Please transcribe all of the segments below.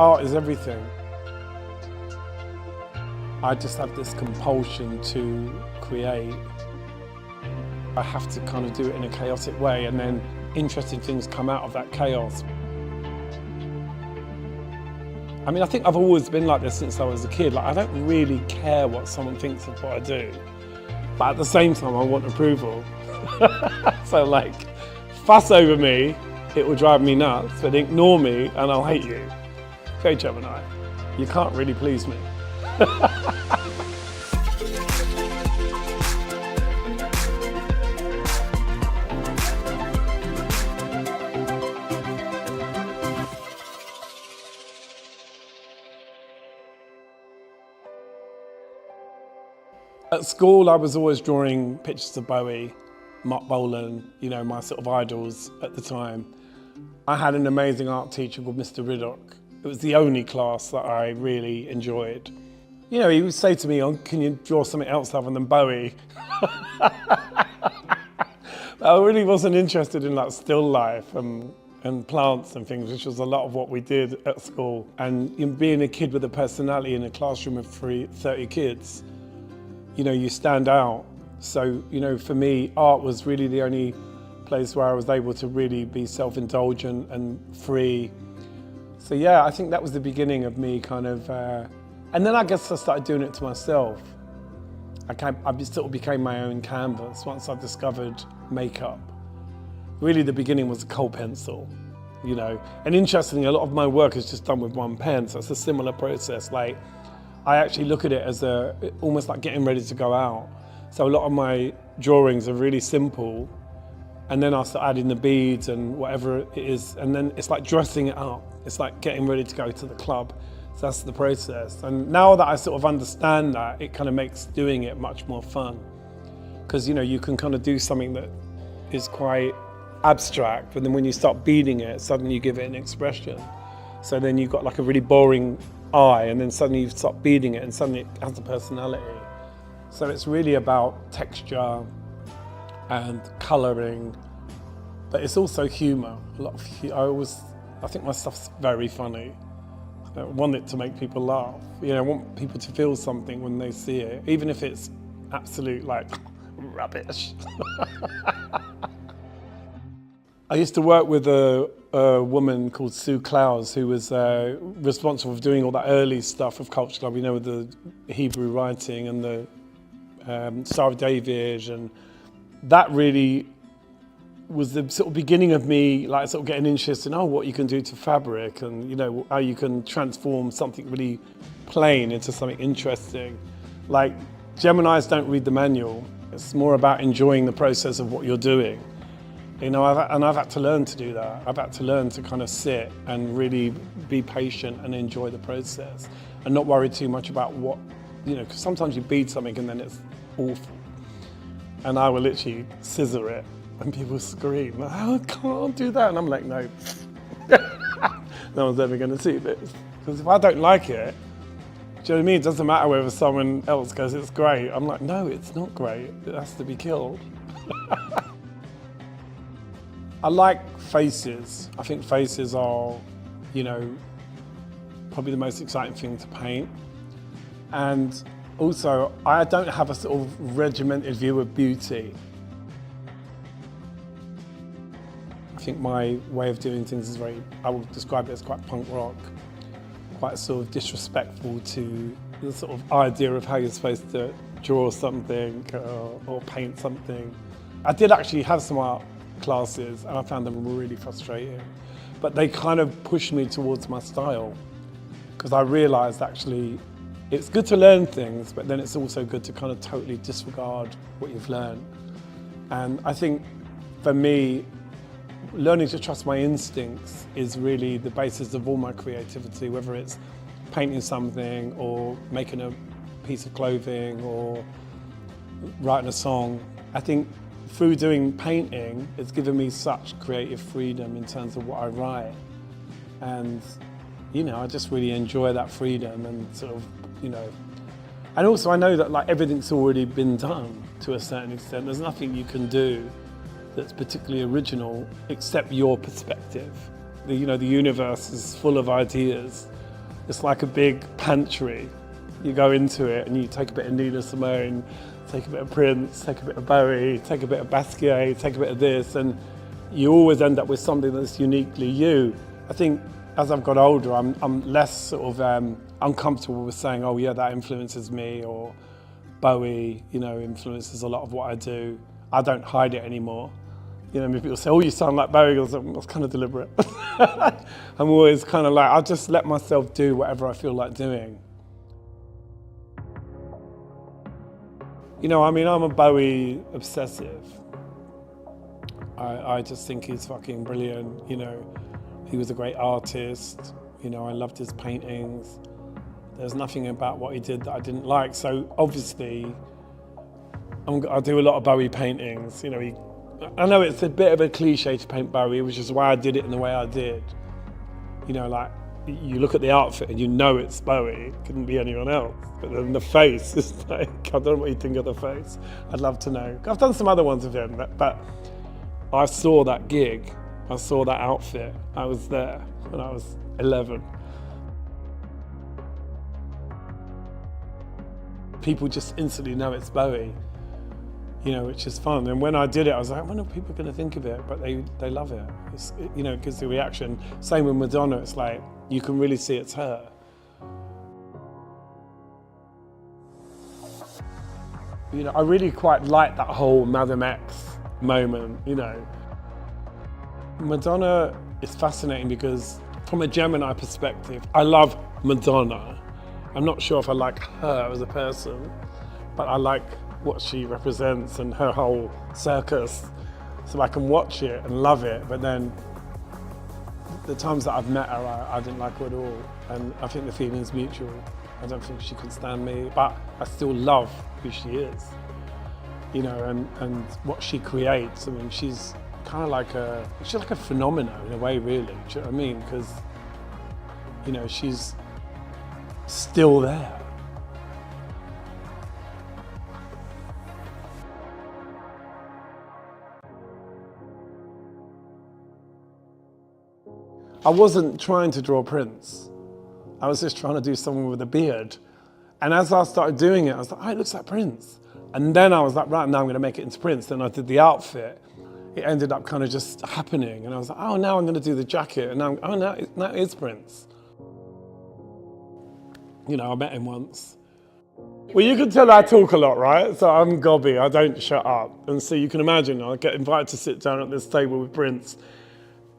art is everything. I just have this compulsion to create. I have to kind of do it in a chaotic way, and then interesting things come out of that chaos. I mean, I think I've always been like this since I was a kid. Like, I don't really care what someone thinks of what I do, but at the same time, I want approval. So like, fuss over me, it will drive me nuts, but ignore me and I'll hate you. Okay, Gemini, you can't really please me. At school, I was always drawing pictures of Bowie, Mark Bolan, you know, my sort of idols at the time. I had an amazing art teacher called Mr. Riddock. It was the only class that I really enjoyed. You know, he would say to me, "Oh, can you draw something else other than Bowie?" I really wasn't interested in like still life and plants and things, which was a lot of what we did at school. And you know, being a kid with a personality in a classroom of 30 kids, you know, you stand out. So, you know, for me, art was really the only place where I was able to really be self-indulgent and free. So yeah, I think that was the beginning of me kind of, and then I guess I started doing it to myself. I sort of became my own canvas once I discovered makeup. Really the beginning was a coal pencil, you know. And interestingly, a lot of my work is just done with one pen, so it's a similar process. Like, I actually look at it as almost like getting ready to go out. So a lot of my drawings are really simple, and then I'll start adding the beads and whatever it is, and then it's like dressing it up. It's like getting ready to go to the club. So that's the process. And now that I sort of understand that, it kind of makes doing it much more fun. Because, you know, you can kind of do something that is quite abstract, but then when you start beading it, suddenly you give it an expression. So then you've got like a really boring eye, and then suddenly you start beading it and suddenly it has a personality. So it's really about texture and colouring, but it's also humour. A lot of I think my stuff's very funny. I want it to make people laugh. You know, I want people to feel something when they see it, even if it's absolute like rubbish. I used to work with a woman called Sue Clowes, who was responsible for doing all that early stuff of Culture Club, you know, with the Hebrew writing and the Star of David, and that really was the sort of beginning of me like sort of getting interested in what you can do to fabric, and you know how you can transform something really plain into something interesting. Like, Geminis don't read the manual. It's more about enjoying the process of what you're doing. You know, I've had to learn to do that. I've had to learn to kind of sit and really be patient and enjoy the process and not worry too much about what, you know, because sometimes you bead something and then it's awful. And I will literally scissor it and people scream, "Oh, I can't do that." And I'm like, no, no one's ever going to see this. Because if I don't like it, do you know what I mean? It doesn't matter whether someone else goes, "It's great." I'm like, no, it's not great. It has to be killed. I like faces. I think faces are, you know, probably the most exciting thing to paint. And also, I don't have a sort of regimented view of beauty. I think my way of doing things is I would describe it as quite punk rock, quite sort of disrespectful to the sort of idea of how you're supposed to draw something or paint something. I did actually have some art classes and I found them really frustrating, but they kind of pushed me towards my style, because I realized actually it's good to learn things, but then it's also good to kind of totally disregard what you've learned. And I think for me, learning to trust my instincts is really the basis of all my creativity, whether it's painting something or making a piece of clothing or writing a song. I think through doing painting, it's given me such creative freedom in terms of what I write. And, you know, I just really enjoy that freedom and sort of, you know, and also I know that like everything's already been done to a certain extent. There's nothing you can do that's particularly original except your perspective. You know, the universe is full of ideas. It's like a big pantry. You go into it and you take a bit of Nina Simone, take a bit of Prince, take a bit of Bowie, take a bit of Basquiat, take a bit of this, and you always end up with something that's uniquely you. I think as I've got older, I'm less sort of uncomfortable with saying, oh yeah, that influences me, or Bowie, you know, influences a lot of what I do. I don't hide it anymore. You know, people say, oh, you sound like Bowie. I was like, that's kind of deliberate. I'm always kind of like, I'll just let myself do whatever I feel like doing. You know, I mean, I'm a Bowie obsessive. I just think he's fucking brilliant, you know. He was a great artist. You know, I loved his paintings. There's nothing about what he did that I didn't like. So obviously, I do a lot of Bowie paintings. You know, I know it's a bit of a cliche to paint Bowie, which is why I did it in the way I did. You know, like, you look at the outfit and you know it's Bowie. It couldn't be anyone else. But then the face is like, I don't know what you think of the face. I'd love to know. I've done some other ones of him, but I saw that gig. I saw that outfit. I was there when I was 11. People just instantly know it's Bowie, you know, which is fun. And when I did it, I was like, I wonder what people are going to think of it, but they love it. You know, it gives the reaction. Same with Madonna, it's like, you can really see it's her. You know, I really quite like that whole Madam X moment, you know. Madonna is fascinating because from a Gemini perspective, I love Madonna. I'm not sure if I like her as a person, but I like what she represents and her whole circus. So I can watch it and love it, but then the times that I've met her, I didn't like her at all. And I think the feeling's mutual. I don't think she can stand me, but I still love who she is. You know, and what she creates. I mean, she's kind of like she's like a phenomenon in a way, really. Do you know what I mean? Because, you know, she's still there. I wasn't trying to draw Prince. I was just trying to do someone with a beard. And as I started doing it, I was like, oh, it looks like Prince. And then I was like, right, now I'm going to make it into Prince. Then I did the outfit. It ended up kind of just happening. And I was like, oh, now I'm going to do the jacket. And now, oh, now it is Prince. You know, I met him once. Well, you can tell I talk a lot, right? So I'm gobby, I don't shut up. And so you can imagine, I get invited to sit down at this table with Prince,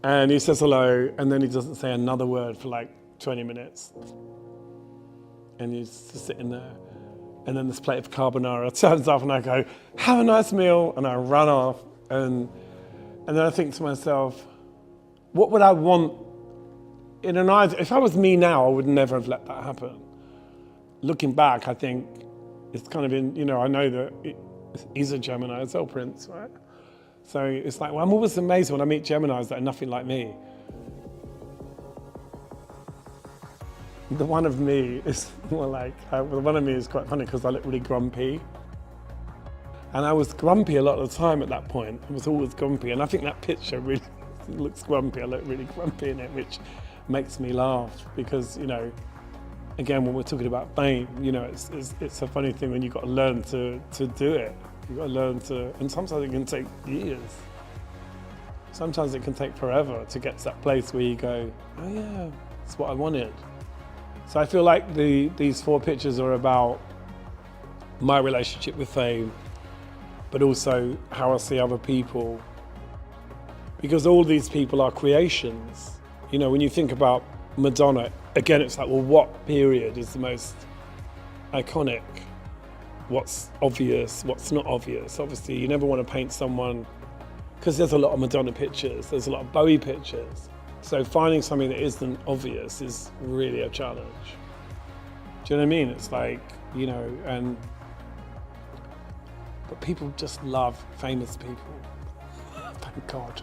and he says hello, and then he doesn't say another word for like 20 minutes. And he's just sitting there. And then this plate of carbonara turns up and I go, have a nice meal, and I run off. And then I think to myself, what would I want in an idea? If I was me now, I would never have let that happen. Looking back, I think it's kind of in, you know, I know that he's a Gemini as well, Prince, right? So it's like, well, I'm always amazed when I meet Geminis that are nothing like me. The one of me is more like, the one of me is quite funny because I look really grumpy. And I was grumpy a lot of the time at that point. I was always grumpy. And I think that picture really looks grumpy. I look really grumpy in it, which makes me laugh because, you know, again, when we're talking about fame, you know, it's a funny thing when you've got to learn to do it. You've got to learn to, and sometimes it can take years. Sometimes it can take forever to get to that place where you go, oh yeah, that's what I wanted. So I feel like these 4 pictures are about my relationship with fame, but also how I see other people. Because all these people are creations. You know, when you think about Madonna, again, it's like, well, what period is the most iconic? What's obvious, what's not obvious? Obviously, you never want to paint someone, because there's a lot of Madonna pictures, there's a lot of Bowie pictures. So finding something that isn't obvious is really a challenge. Do you know what I mean? It's like, you know, but people just love famous people. Thank God.